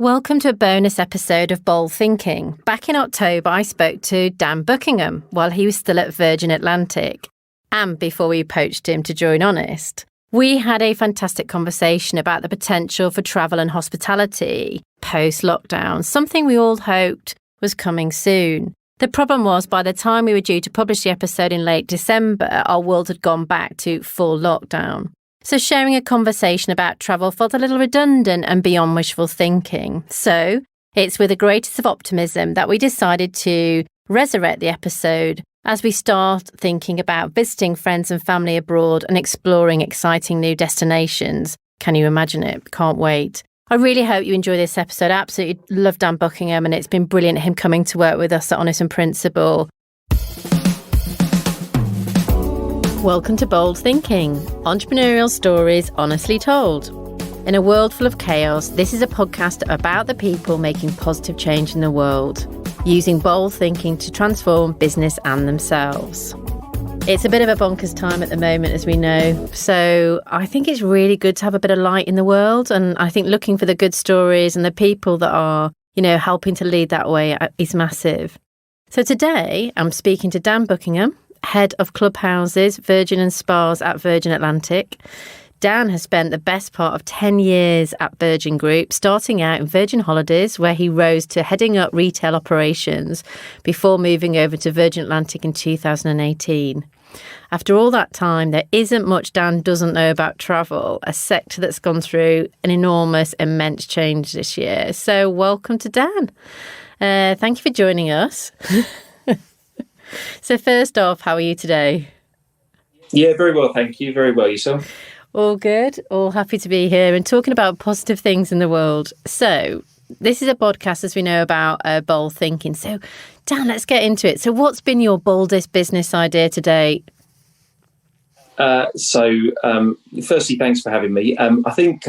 Welcome to a bonus episode of Bold Thinking. Back in October, I spoke to Dan Buckingham while he was still at Virgin Atlantic, and before we poached him to join Honest. We had a fantastic conversation about the potential for travel and hospitality post-lockdown, something we all hoped was coming soon. The problem was, by the time we were due to publish the episode in late December, our world had gone back to full lockdown. So sharing a conversation about travel felt a little redundant and beyond wishful thinking. So it's with the greatest of optimism that we decided to resurrect the episode as we start thinking about visiting friends and family abroad and exploring exciting new destinations. Can you imagine it? Can't wait. I really hope you enjoy this episode. I absolutely love Dan Buckingham, and it's been brilliant him coming to work with us at Honest and Principle. Welcome to Bold Thinking, entrepreneurial stories honestly told. In a world full of chaos, this is a podcast about the people making positive change in the world, using bold thinking to transform business and themselves. It's a bit of a bonkers time at the moment, as we know, so I think it's really good to have a bit of light in the world, and I think looking for the good stories and the people that are, helping to lead that way is massive. So today, I'm speaking to Dan Buckingham, Head of Clubhouses, Virgin and Spas at Virgin Atlantic. Dan has spent the best part of 10 years at Virgin Group, starting out in Virgin Holidays, where he rose to heading up retail operations before moving over to Virgin Atlantic in 2018. After all that time, there isn't much Dan doesn't know about travel, a sector that's gone through an enormous, immense change this year. So welcome to Dan. Thank you for joining us. So first off, how are you today? Yeah, very well, thank you. Very well, yourself? All good. All happy to be here and talking about positive things in the world. So this is a podcast, as we know, about bold thinking. So Dan, let's get into it. So what's been your boldest business idea to date? Firstly, thanks for having me. I think,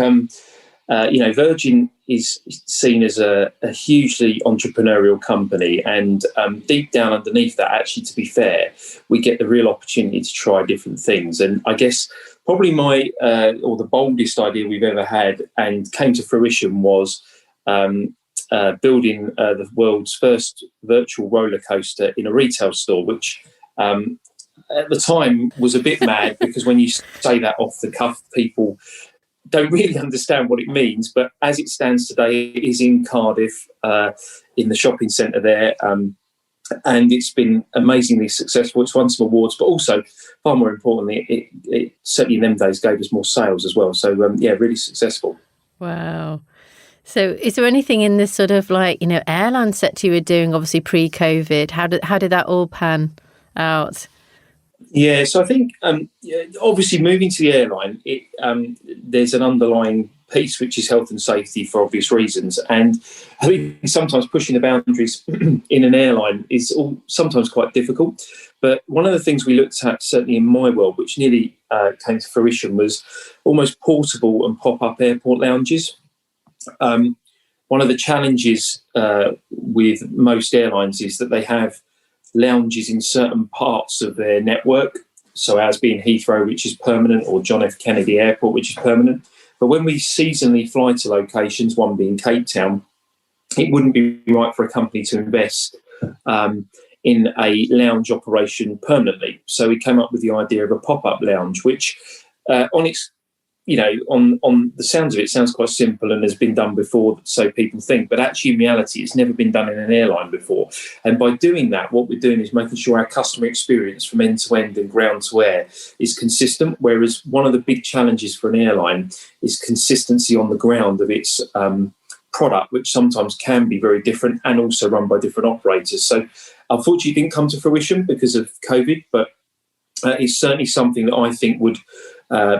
Virgin is seen as a hugely entrepreneurial company, and deep down underneath that, actually, to be fair, we get the real opportunity to try different things. And I guess probably the boldest idea we've ever had and came to fruition was building the world's first virtual roller coaster in a retail store, which at the time was a bit mad because when you say that off the cuff, people don't really understand what it means. But as it stands today, it is in Cardiff, in the shopping centre there. And it's been amazingly successful. It's won some awards, but also, far more importantly, it certainly in them days gave us more sales as well. So, really successful. Wow. So is there anything in this sort of airline sector you were doing, obviously pre-COVID? How did that all pan out? Yeah, so I think obviously moving to the airline, there's an underlying piece which is health and safety for obvious reasons, and I think sometimes pushing the boundaries in an airline is sometimes quite difficult. But one of the things we looked at, certainly in my world, which nearly came to fruition, was almost portable and pop-up airport lounges. One of the challenges with most airlines is that they have lounges in certain parts of their network, so as being Heathrow, which is permanent, or John F. Kennedy Airport, which is permanent. But when we seasonally fly to locations, one being Cape Town, it wouldn't be right for a company to invest in a lounge operation permanently. So we came up with the idea of a pop-up lounge, which on the sounds of it, sounds quite simple and has been done before, so people think. But actually, in reality, it's never been done in an airline before. And by doing that, what we're doing is making sure our customer experience from end to end and ground to air is consistent. Whereas one of the big challenges for an airline is consistency on the ground of its product, which sometimes can be very different and also run by different operators. So unfortunately, it didn't come to fruition because of COVID, but it's certainly something that I think would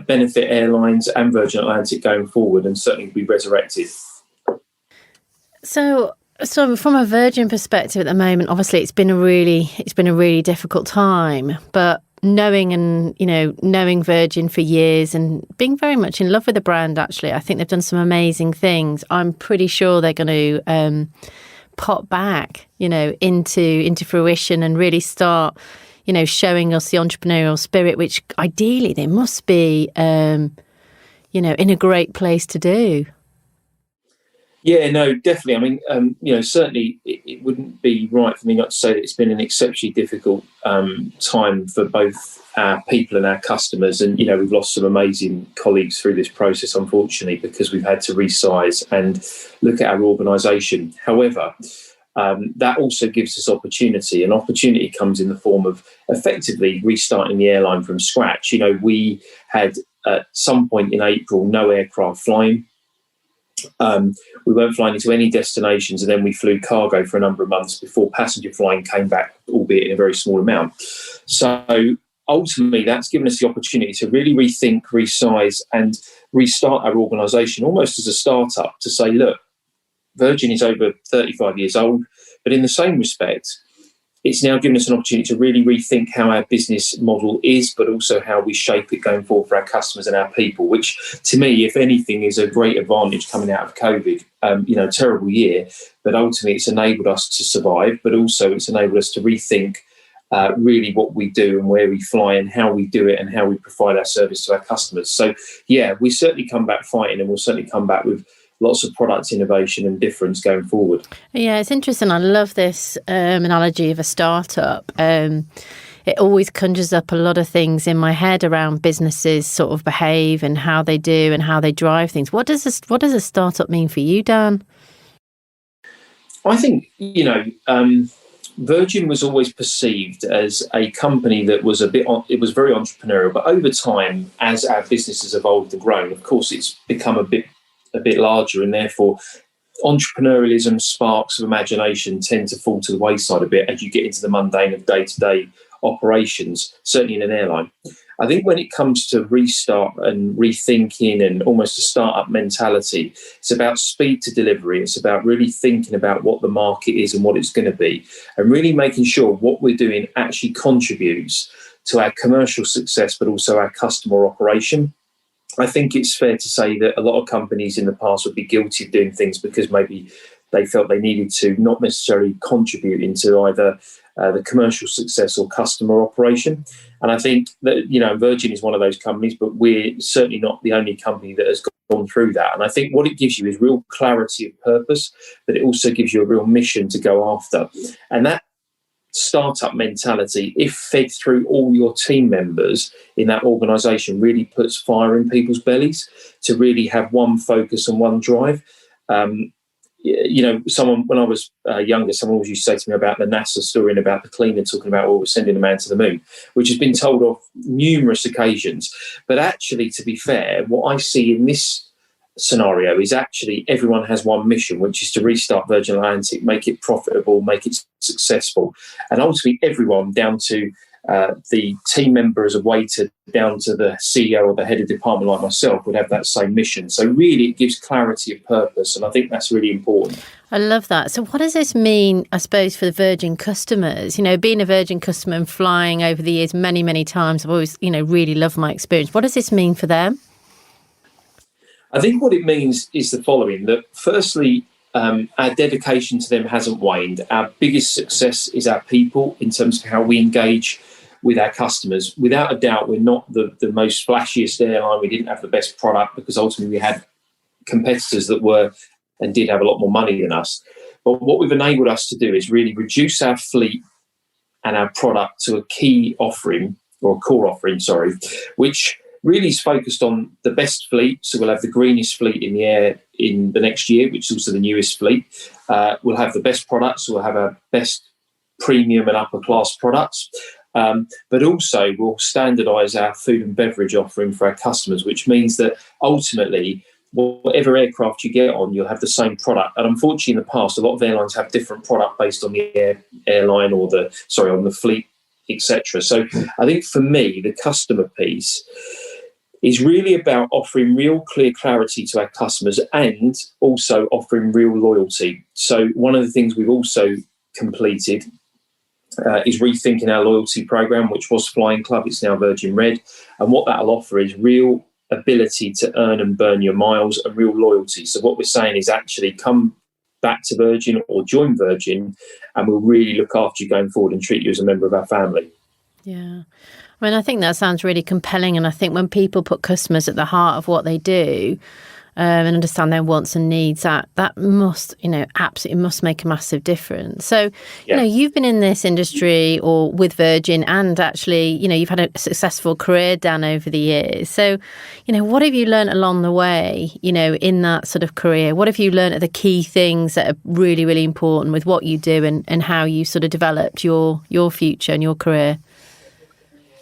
benefit airlines and Virgin Atlantic going forward, and certainly be resurrected. So from a Virgin perspective at the moment, obviously it's been a really difficult time, but knowing Virgin for years and being very much in love with the brand, actually, I think they've done some amazing things. I'm pretty sure they're going to pop back, into fruition and really start showing us the entrepreneurial spirit, which ideally they must be, in a great place to do. Yeah, no, definitely. I mean, certainly it wouldn't be right for me not to say that it's been an exceptionally difficult time for both our people and our customers. And, we've lost some amazing colleagues through this process, unfortunately, because we've had to resize and look at our organisation. However, that also gives us opportunity, and opportunity comes in the form of effectively restarting the airline from scratch. We had at some point in April no aircraft flying. We weren't flying into any destinations, and then we flew cargo for a number of months before passenger flying came back, albeit in a very small amount. So ultimately, that's given us the opportunity to really rethink, resize, and restart our organisation almost as a startup to say, look, Virgin is over 35 years old, but in the same respect, it's now given us an opportunity to really rethink how our business model is, but also how we shape it going forward for our customers and our people, which to me, if anything, is a great advantage coming out of COVID. Terrible year, but ultimately it's enabled us to survive, but also it's enabled us to rethink really what we do and where we fly and how we do it and how we provide our service to our customers. So, yeah, we certainly come back fighting, and we'll certainly come back with lots of product innovation and difference going forward. Yeah, it's interesting. I love this analogy of a startup. It always conjures up a lot of things in my head around businesses sort of behave and how they do and how they drive things. What does a startup mean for you, Dan? I think, Virgin was always perceived as a company that was it was very entrepreneurial, but over time, as our business has evolved and grown, of course, it's become a bit larger, and therefore entrepreneurialism, sparks of imagination tend to fall to the wayside a bit as you get into the mundane of day-to-day operations, certainly in an airline. I think when it comes to restart and rethinking and almost a startup mentality, it's about speed to delivery. It's about really thinking about what the market is and what it's going to be, and really making sure what we're doing actually contributes to our commercial success, but also our customer operation. I think it's fair to say that a lot of companies in the past would be guilty of doing things because maybe they felt they needed to, not necessarily contribute into either the commercial success or customer operation. And I think that, Virgin is one of those companies, but we're certainly not the only company that has gone through that. And I think what it gives you is real clarity of purpose, but it also gives you a real mission to go after. And that startup mentality, if fed through all your team members in that organisation, really puts fire in people's bellies to really have one focus and one drive. Someone, when I was younger, someone always used to say to me about the NASA story and about the cleaner talking about, we're sending a man to the moon, which has been told on numerous occasions. But actually, to be fair, what I see in this scenario is actually everyone has one mission, which is to restart Virgin Atlantic, make it profitable, make it successful. And ultimately everyone, down to the team member as a waiter, down to the CEO or the head of department like myself, would have that same mission. So really it gives clarity of purpose, and I think that's really important. I love that. So what does this mean, I suppose, for the Virgin customers? Being a Virgin customer and flying over the years many, many times, I've always, really loved my experience. What does this mean for them? I think what it means is the following, that firstly, our dedication to them hasn't waned. Our biggest success is our people in terms of how we engage with our customers. Without a doubt, we're not the most flashiest airline. We didn't have the best product because ultimately we had competitors that were and did have a lot more money than us. But what we've enabled us to do is really reduce our fleet and our product to a key offering, or a core offering, which really is focused on the best fleet. So we'll have the greenest fleet in the air in the next year, which is also the newest fleet. We'll have the best products. So we'll have our best premium and upper class products. But also we'll standardise our food and beverage offering for our customers, which means that ultimately, whatever aircraft you get on, you'll have the same product. And unfortunately, in the past, a lot of airlines have different product based on the airline or on the fleet, etc. So I think for me, the customer piece is really about offering real clear clarity to our customers and also offering real loyalty. So one of the things we've also completed is rethinking our loyalty program, which was Flying Club. It's now Virgin Red. And what that'll offer is real ability to earn and burn your miles and real loyalty. So what we're saying is actually come back to Virgin or join Virgin, and we'll really look after you going forward and treat you as a member of our family. Yeah. I think that sounds really compelling. And I think when people put customers at the heart of what they do, and understand their wants and needs, that must, absolutely must make a massive difference. So, you've been in this industry or with Virgin, and actually, you've had a successful career, Dan, over the years. So, what have you learned along the way, in that sort of career? What have you learned are the key things that are really, really important with what you do and how you sort of developed your future and your career?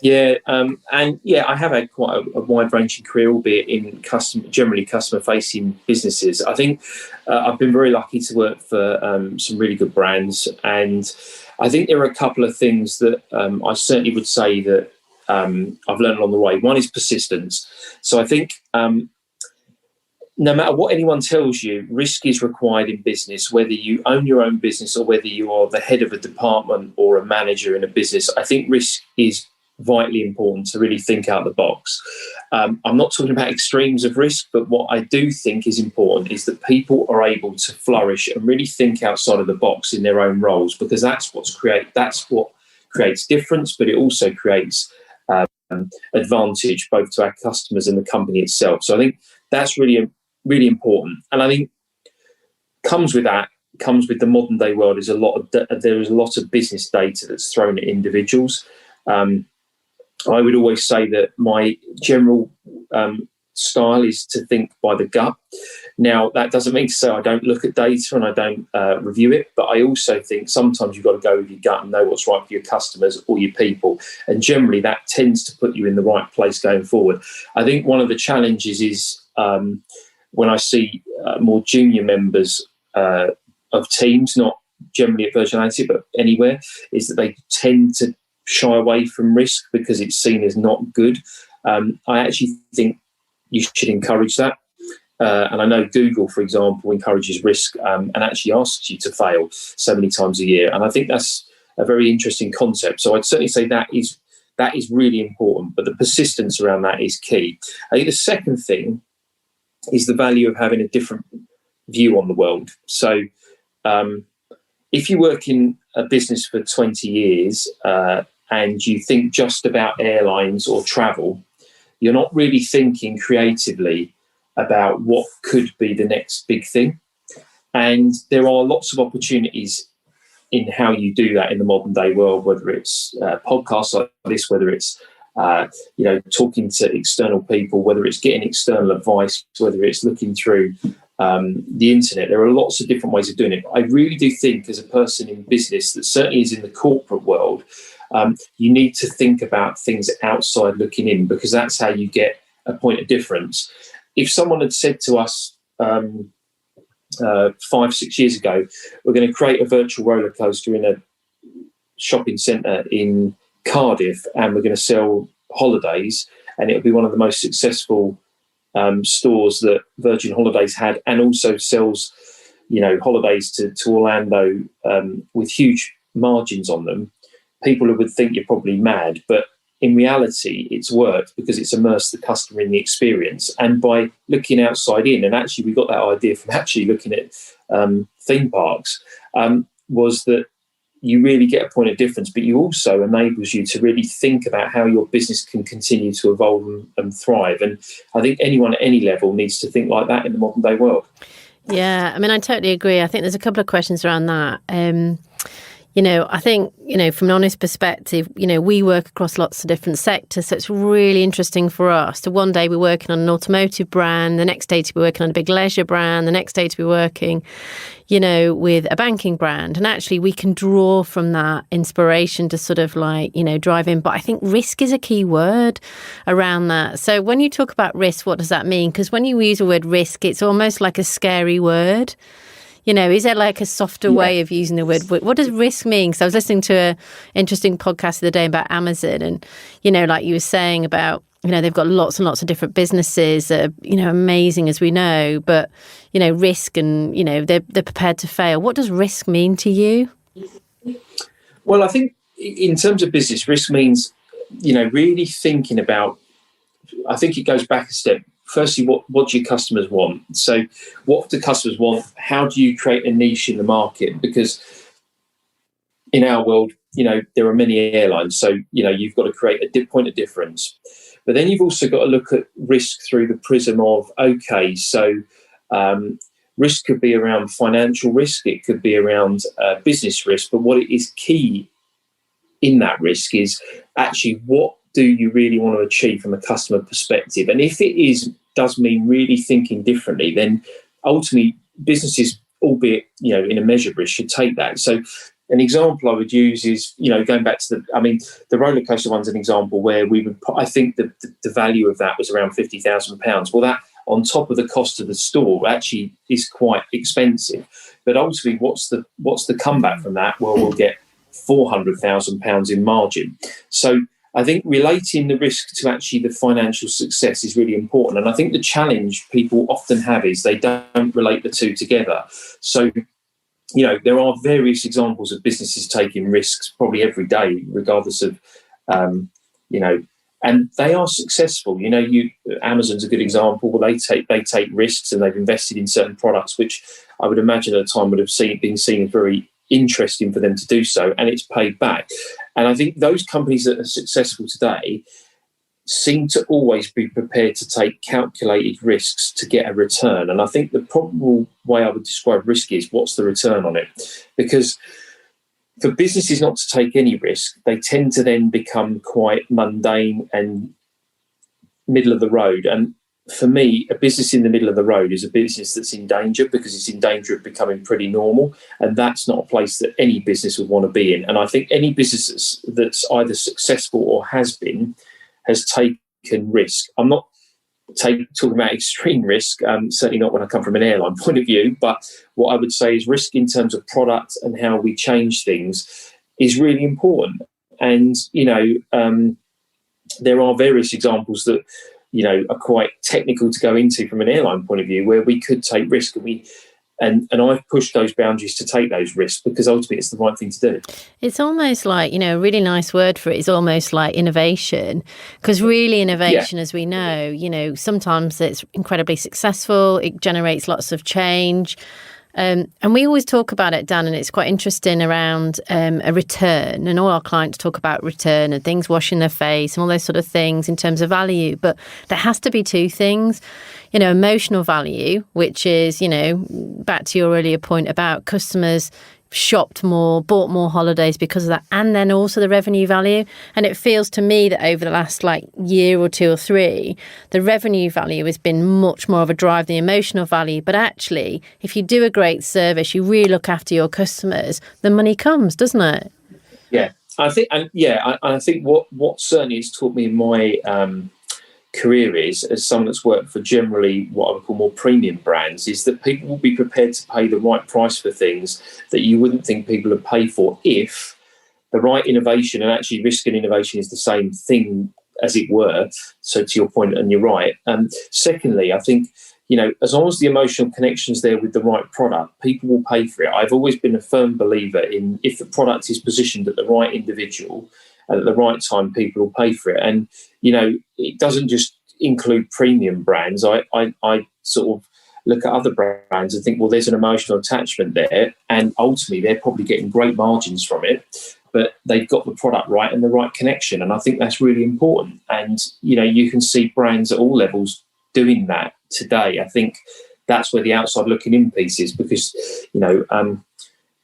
Yeah, I have had quite a wide-ranging career, albeit in generally customer-facing businesses. I think I've been very lucky to work for some really good brands, and I think there are a couple of things that I certainly would say that I've learned along the way. One is persistence. So I think no matter what anyone tells you, risk is required in business, whether you own your own business or whether you are the head of a department or a manager in a business. I think risk is vitally important to really think out the box. I'm not talking about extremes of risk, but what I do think is important is that people are able to flourish and really think outside of the box in their own roles, because that's what creates difference, but it also creates advantage both to our customers and the company itself. So I think that's really, really important. And I think comes with the modern day world is there is a lot of business data that's thrown at individuals. I would always say that my general style is to think by the gut. Now, that doesn't mean to say I don't look at data and I don't review it, but I also think sometimes you've got to go with your gut and know what's right for your customers or your people. And generally, that tends to put you in the right place going forward. I think one of the challenges is when I see more junior members of teams, not generally at Virgin Atlantic, but anywhere, is that they tend to shy away from risk because it's seen as not good. I actually think you should encourage that. And I know Google, for example, encourages risk and actually asks you to fail so many times a year. And I think that's a very interesting concept. So I'd certainly say that is really important, but the persistence around that is key. I think the second thing is the value of having a different view on the world. So if you work in a business for 20 years and you think just about airlines or travel, you're not really thinking creatively about what could be the next big thing. And there are lots of opportunities in how you do that in the modern day world, whether it's podcasts like this, whether it's talking to external people, whether it's getting external advice, whether it's looking through the internet. There are lots of different ways of doing it. I really do think as a person in business that certainly is in the corporate world, you need to think about things outside looking in, because that's how you get a point of difference. If someone had said to us 5-6 years ago, we're going to create a virtual roller coaster in a shopping centre in Cardiff and we're going to sell holidays, and it'll be one of the most successful stores that Virgin Holidays had, and also sells, holidays to Orlando with huge margins on them, people would think you're probably mad. But in reality, it's worked because it's immersed the customer in the experience. And by looking outside in, and actually we got that idea from actually looking at theme parks, was that you really get a point of difference, but you also enables you to really think about how your business can continue to evolve and thrive. And I think anyone at any level needs to think like that in the modern day world. Yeah, I mean, I totally agree. I think there's a couple of questions around that. I think, from an honest perspective, we work across lots of different sectors. So it's really interesting for us to one day be working on an automotive brand, the next day to be working on a big leisure brand, the next day to be working, with a banking brand. And actually we can draw from that inspiration to sort of drive in. But I think risk is a key word around that. So when you talk about risk, what does that mean? Because when you use the word risk, it's almost like a scary word. Is there like a softer way of using the word? What does risk mean? Because I was listening to an interesting podcast the other day about Amazon, and, like you were saying about, they've got lots and lots of different businesses that are, amazing, as we know, but, risk and, they're prepared to fail. What does risk mean to you? Well, I think in terms of business, risk means, really thinking about, I think it goes back a step. Firstly, what do your customers want? So what do customers want? How do you create a niche in the market? Because in our world, there are many airlines. So, you've got to create a point of difference. But then you've also got to look at risk through the prism of, okay, so risk could be around financial risk, it could be around business risk, but what is key in that risk is actually what do you really want to achieve from a customer perspective? And if it does mean really thinking differently, then ultimately businesses, albeit in a measured risk, should take that. So an example I would use is going back to the roller coaster one's an example where we would I think the value of that was around £50,000. Well, that on top of the cost of the store actually is quite expensive. But ultimately, what's the comeback from that? Well, we'll get £400,000 in margin. So I think relating the risk to actually the financial success is really important. And I think the challenge people often have is they don't relate the two together. So, there are various examples of businesses taking risks probably every day, regardless of, and they are successful. Amazon's a good example. Well, they take risks and they've invested in certain products, which I would imagine at the time would have been seen as very interesting for them to do so, and it's paid back. And I think those companies that are successful today seem to always be prepared to take calculated risks to get a return. And I think the probable way I would describe risk is what's the return on it? Because for businesses not to take any risk, they tend to then become quite mundane and middle of the road. And for me, a business in the middle of the road is a business that's in danger because it's in danger of becoming pretty normal. And that's not a place that any business would want to be in. And I think any business that's either successful or has taken risk. I'm not talking about extreme risk, certainly not when I come from an airline point of view, but what I would say is risk in terms of product and how we change things is really important. And, there are various examples that, are quite technical to go into from an airline point of view where we could take risk and I've pushed those boundaries to take those risks because ultimately it's the right thing to do. It's almost like, a really nice word for it is almost like innovation, because really innovation, as we know, sometimes it's incredibly successful. It generates lots of change. And we always talk about it, Dan, and it's quite interesting around a return, and all our clients talk about return and things washing their face and all those sort of things in terms of value. But there has to be two things, emotional value, which is, back to your earlier point about customers shopped more, bought more holidays because of that, and then also the revenue value. And it feels to me that over the last year or two or three, the revenue value has been much more of a drive than the emotional value. But actually, if you do a great service, you really look after your customers, the money comes, doesn't it? Yeah, I think, I think what certainly has taught me in my career is, as someone that's worked for generally what I would call more premium brands, is that people will be prepared to pay the right price for things that you wouldn't think people would pay for if the right innovation, and actually risk and innovation is the same thing as it were. So to your point, and you're right. Secondly, I think, as long as the emotional connection's there with the right product, people will pay for it. I've always been a firm believer in if the product is positioned at the right individual and at the right time, people will pay for it. And, it doesn't just include premium brands. I sort of look at other brands and think, well, there's an emotional attachment there. And ultimately, they're probably getting great margins from it, but they've got the product right and the right connection. And I think that's really important. And, you can see brands at all levels doing that today. I think that's where the outside looking in piece is, because,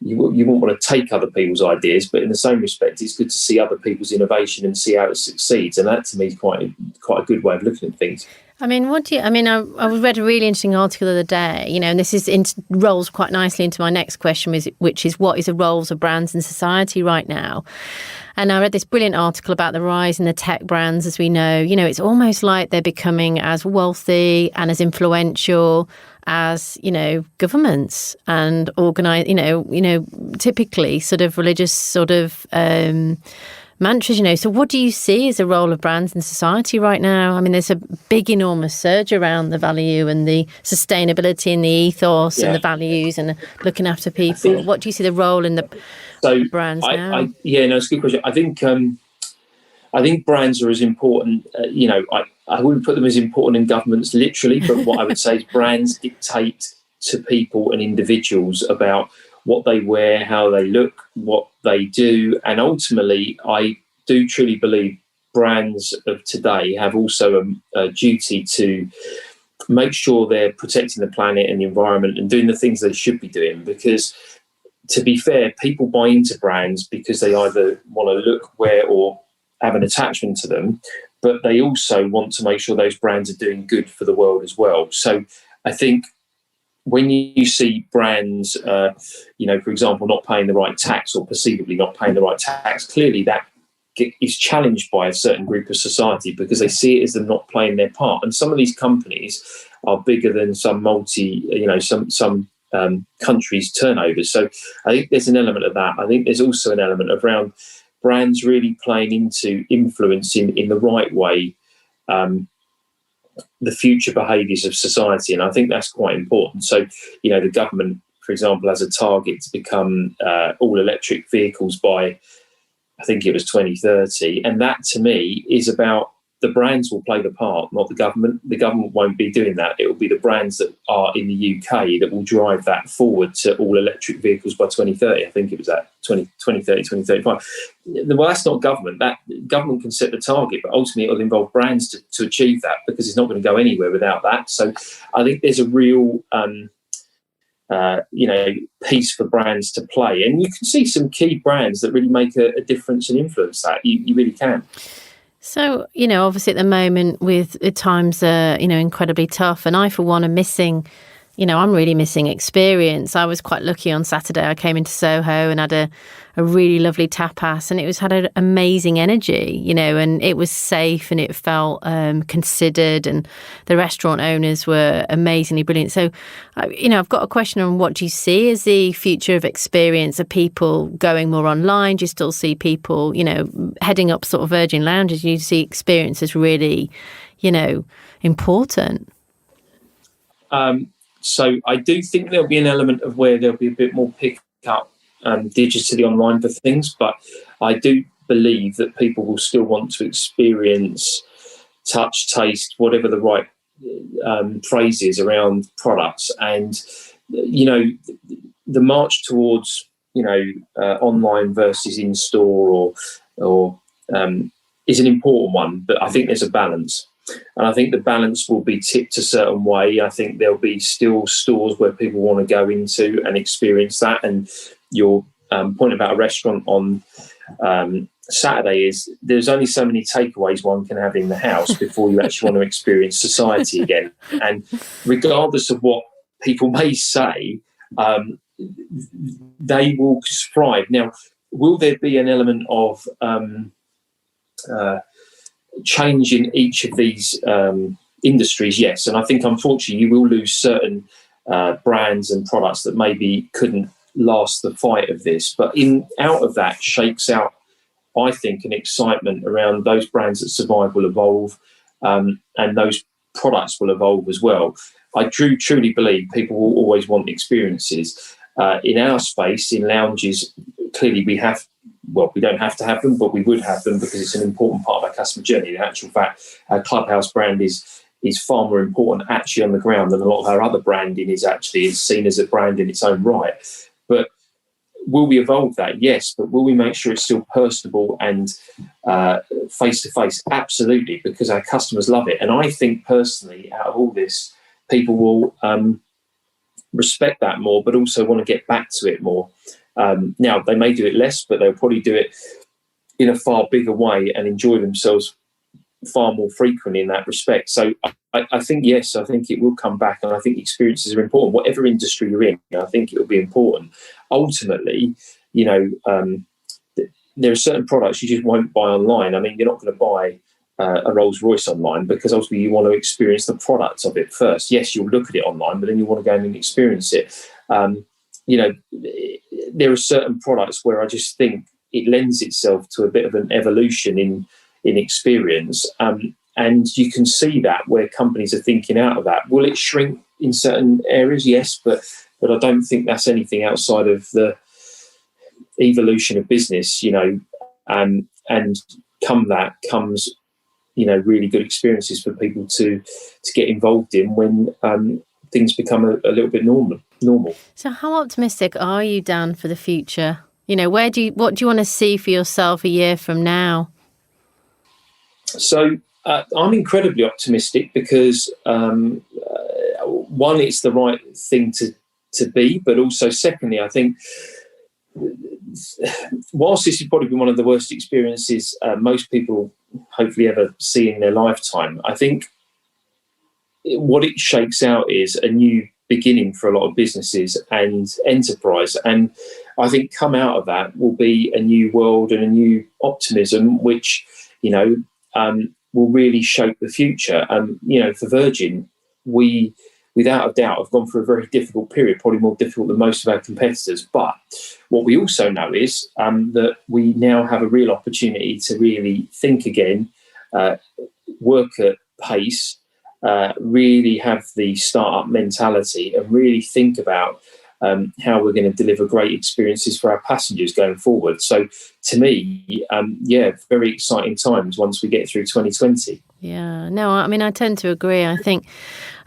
you won't want to take other people's ideas, but in the same respect, it's good to see other people's innovation and see how it succeeds. And that, to me, is quite a good way of looking at things. I read a really interesting article the other day, and this rolls quite nicely into my next question, which is what is the roles of brands in society right now? And I read this brilliant article about the rise in the tech brands. As we know, it's almost like they're becoming as wealthy and as influential as, governments and organize, typically sort of religious sort of mantras, So what do you see as the role of brands in society right now? I mean, there's a big, enormous surge around the value and the sustainability and the ethos and the values and looking after people. What do you see the role in the brands now? It's a good question. I think brands are as important, I wouldn't put them as important in governments literally, but what I would say is brands dictate to people and individuals about what they wear, how they look, what they do. And ultimately, I do truly believe brands of today have also a duty to make sure they're protecting the planet and the environment and doing the things they should be doing. Because, to be fair, people buy into brands because they either want to look, wear, or have an attachment to them, but they also want to make sure those brands are doing good for the world as well. So I think when you see brands, for example, not paying the right tax or perceivably not paying the right tax, clearly that is challenged by a certain group of society because they see it as them not playing their part. And some of these companies are bigger than some countries' turnovers. So I think there's an element of that. I think there's also an element around brands really playing into influencing in the right way the future behaviours of society, and I think that's quite important. So, the government, for example, has a target to become all electric vehicles by, I think it was 2030, and that to me is about the brands will play the part, not the government. The government won't be doing that. It will be the brands that are in the UK that will drive that forward to all electric vehicles by 2030. I think it was at 2030, 2035. Well, that's not government. That government can set the target, but ultimately it will involve brands to achieve that because it's not going to go anywhere without that. So I think there's a real piece for brands to play. And you can see some key brands that really make a difference and influence that. You really can. So, obviously at the moment with times are, incredibly tough. And I, for one, am missing, I'm really missing experience. I was quite lucky on Saturday. I came into Soho and had a really lovely tapas, and had an amazing energy, and it was safe and it felt considered, and the restaurant owners were amazingly brilliant. So, I've got a question on what do you see as the future of experience? Are people going more online? Do you still see people, heading up sort of Virgin lounges? Do you see experience as really, important? So I do think there'll be an element of where there'll be a bit more pick up digitally online for things, but I do believe that people will still want to experience, touch, taste, whatever the right phrase is around products. And, the march towards, online versus in-store or is an important one, but I think there's a balance. And I think the balance will be tipped a certain way. I think there'll be still stores where people want to go into and experience that. And your point about a restaurant on Saturday is there's only so many takeaways one can have in the house before you actually want to experience society again. And regardless of what people may say, they will thrive. Now, will there be an element of change in each of these industries? Yes, and I think unfortunately you will lose certain brands and products that maybe couldn't last the fight of this, but out of that shakes out, I think, an excitement around those brands that survive will evolve, and those products will evolve as well. I truly believe people will always want experiences. In our space, in lounges, clearly we don't have to have them, but we would have them because it's an important part of our customer journey. In actual fact, our Clubhouse brand is far more important actually on the ground than a lot of our other branding is seen as a brand in its own right. But will we evolve that? Yes, but will we make sure it's still personable and face-to-face? Absolutely, because our customers love it. And I think personally, out of all this, people will respect that more, but also want to get back to it more. Now, they may do it less, but they'll probably do it in a far bigger way and enjoy themselves far more frequently in that respect. So I think, yes, I think it will come back, and I think experiences are important. Whatever industry you're in, I think it will be important. Ultimately, there are certain products you just won't buy online. I mean, you're not going to buy a Rolls Royce online because ultimately you want to experience the product of it first. Yes, you'll look at it online, but then you want to go in and experience it. There are certain products where I just think it lends itself to a bit of an evolution in experience. And you can see that where companies are thinking out of that. Will it shrink in certain areas? Yes, but I don't think that's anything outside of the evolution of business, and comes really good experiences for people to get involved in when things become a little bit normal. So how optimistic are you, Dan, for the future? What do you want to see for yourself a year from now? So I'm incredibly optimistic because one, it's the right thing to be, but also secondly, I think whilst this has probably been one of the worst experiences most people hopefully ever see in their lifetime, I think what it shakes out is a new beginning for a lot of businesses and enterprise. And I think come out of that will be a new world and a new optimism, which, will really shape the future. For Virgin, we, without a doubt, have gone through a very difficult period, probably more difficult than most of our competitors. But what we also know is that we now have a real opportunity to really think again, work at pace, really have the startup mentality and really think about how we're going to deliver great experiences for our passengers going forward. So to me, very exciting times once we get through 2020. Yeah, no, I mean, I tend to agree. I think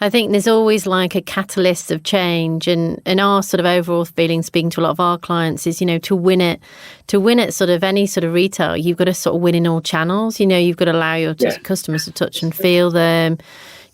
there's always like a catalyst of change, and our sort of overall feeling, speaking to a lot of our clients, is to win at sort of any sort of retail, you've got to sort of win in all channels. You've got to allow your customers to touch and feel them.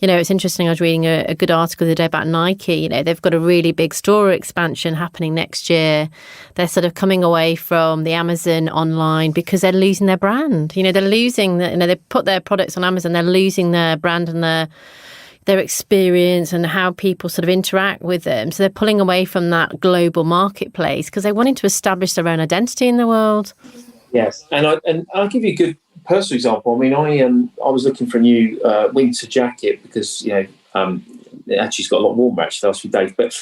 It's interesting. I was reading a good article the other day about Nike. They've got a really big store expansion happening next year. They're sort of coming away from the Amazon online because they're losing their brand. They're losing they put their products on Amazon. They're losing their brand and their experience and how people sort of interact with them. So they're pulling away from that global marketplace because they wanted to establish their own identity in the world. Yes, and I'll give you a good personal example. I mean, I was looking for a new winter jacket because it actually's got a lot warmer actually the last few days. But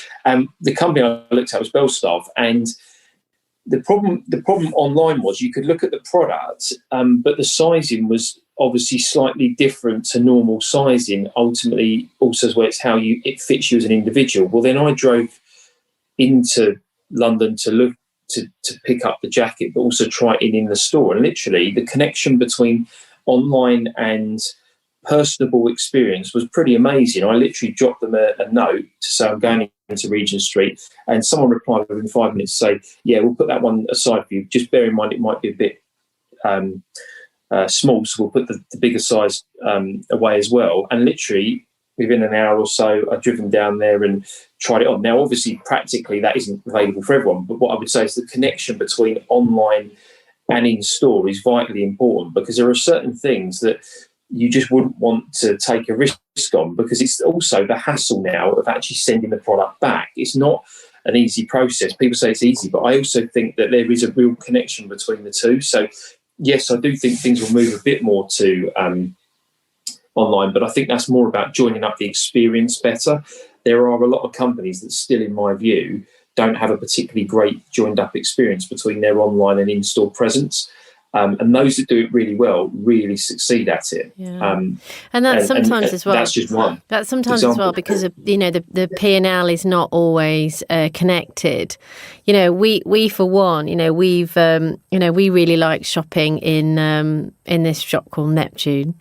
the company I looked at was Belstaff, and the problem online was you could look at the product, but the sizing was obviously slightly different to normal sizing. Ultimately, also where it's how it fits you as an individual. Well, then I drove into London to pick up the jacket, but also try it in the store. And literally the connection between online and personable experience was pretty amazing. I literally dropped them a note to say I'm going into Regent Street, and someone replied within 5 minutes to say, yeah, we'll put that one aside for you. Just bear in mind it might be a bit small, so we'll put the bigger size away as well. And literally within an hour or so, I'd driven down there and tried it on. Now, obviously, practically, that isn't available for everyone. But what I would say is the connection between online and in-store is vitally important, because there are certain things that you just wouldn't want to take a risk on, because it's also the hassle now of actually sending the product back. It's not an easy process. People say it's easy, but I also think that there is a real connection between the two. So, yes, I do think things will move a bit more to online, but I think that's more about joining up the experience better. There are a lot of companies that still, in my view, don't have a particularly great joined up experience between their online and in-store presence. And those that do it really well really succeed at it. Yeah. And that's sometimes as well. That's just one. That's sometimes example. As well because of, the P&L is not always connected. We for one, we really like shopping in this shop called Neptune,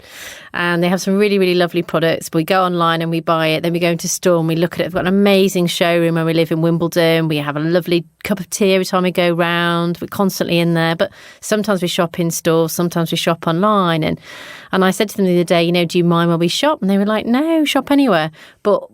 and they have some really, really lovely products. We go online and we buy it, then we go into store and we look at it. We've got an amazing showroom where we live in Wimbledon. We have a lovely cup of tea every time we go round. We're constantly in there, but sometimes we shop in store, sometimes we shop online. And I said to them the other day, do you mind where we shop? And they were like, no, shop anywhere. But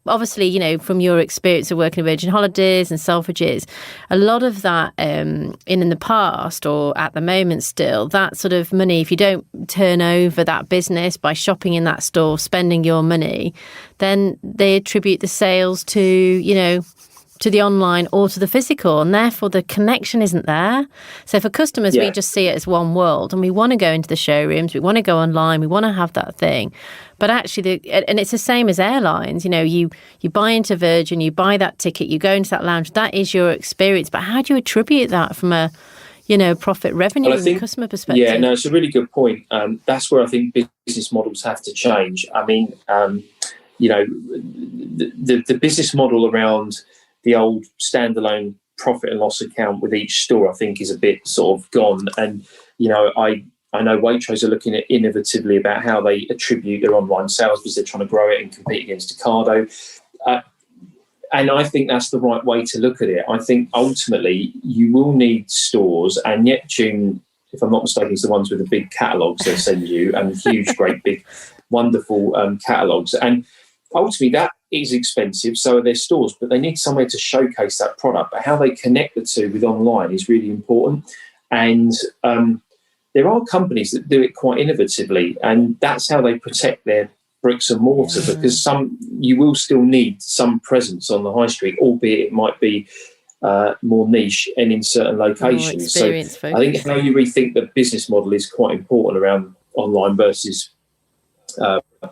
obviously, from your experience of working at Virgin Holidays and Selfridges, a lot of that in the past or at the moment still, that sort of money, if you don't turn over that business by shopping in that store, spending your money, then they attribute the sales to, to the online or to the physical, and therefore the connection isn't there. So for customers, we just see it as one world, and we want to go into the showrooms, we want to go online, we want to have that thing. But actually, and it's the same as airlines, you buy into Virgin, you buy that ticket, you go into that lounge, that is your experience. But how do you attribute that from a profit revenue and customer perspective? Yeah, no, it's a really good point. That's where I think business models have to change. I mean, the business model around the old standalone profit and loss account with each store, I think, is a bit sort of gone. And, I know Waitrose are looking at innovatively about how they attribute their online sales because they're trying to grow it and compete against Ocado. And I think that's the right way to look at it. I think ultimately you will need stores, and Neptune if I'm not mistaken, it's the ones with the big catalogues they send you, and huge, great, big, wonderful catalogues. And ultimately, that is expensive. So are their stores, but they need somewhere to showcase that product. But how they connect the two with online is really important. And there are companies that do it quite innovatively, and that's how they protect their bricks and mortar, because you will still need some presence on the high street, albeit it might be more niche and in certain locations. So I think how you rethink the business model is quite important around online versus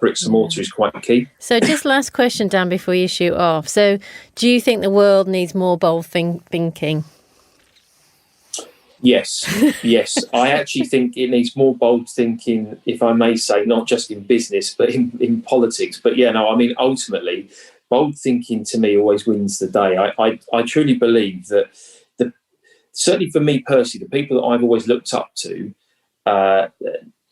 bricks and mortar is quite key. So just last question, Dan, before you shoot off. So do you think the world needs more bold thinking? Yes. I actually think it needs more bold thinking, if I may say, not just in business, but in politics. But ultimately, bold thinking to me always wins the day. I truly believe that, certainly for me personally, the people that I've always looked up to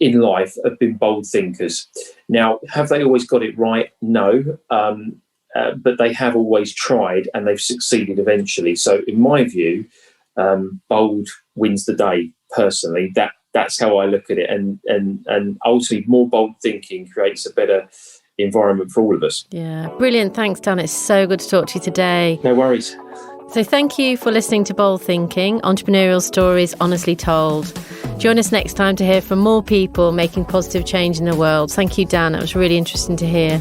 in life have been bold thinkers. Now, have they always got it right? No. But they have always tried, and they've succeeded eventually. So in my view, bold wins the day. Personally, that's how I look at it, and ultimately, more bold thinking creates a better environment for all of us. Yeah, brilliant. Thanks, Dan. It's so good to talk to you today. No worries. So thank you for listening to Bold Thinking, entrepreneurial stories honestly told. Join us next time to hear from more people making positive change in the world. Thank you, Dan. It was really interesting to hear.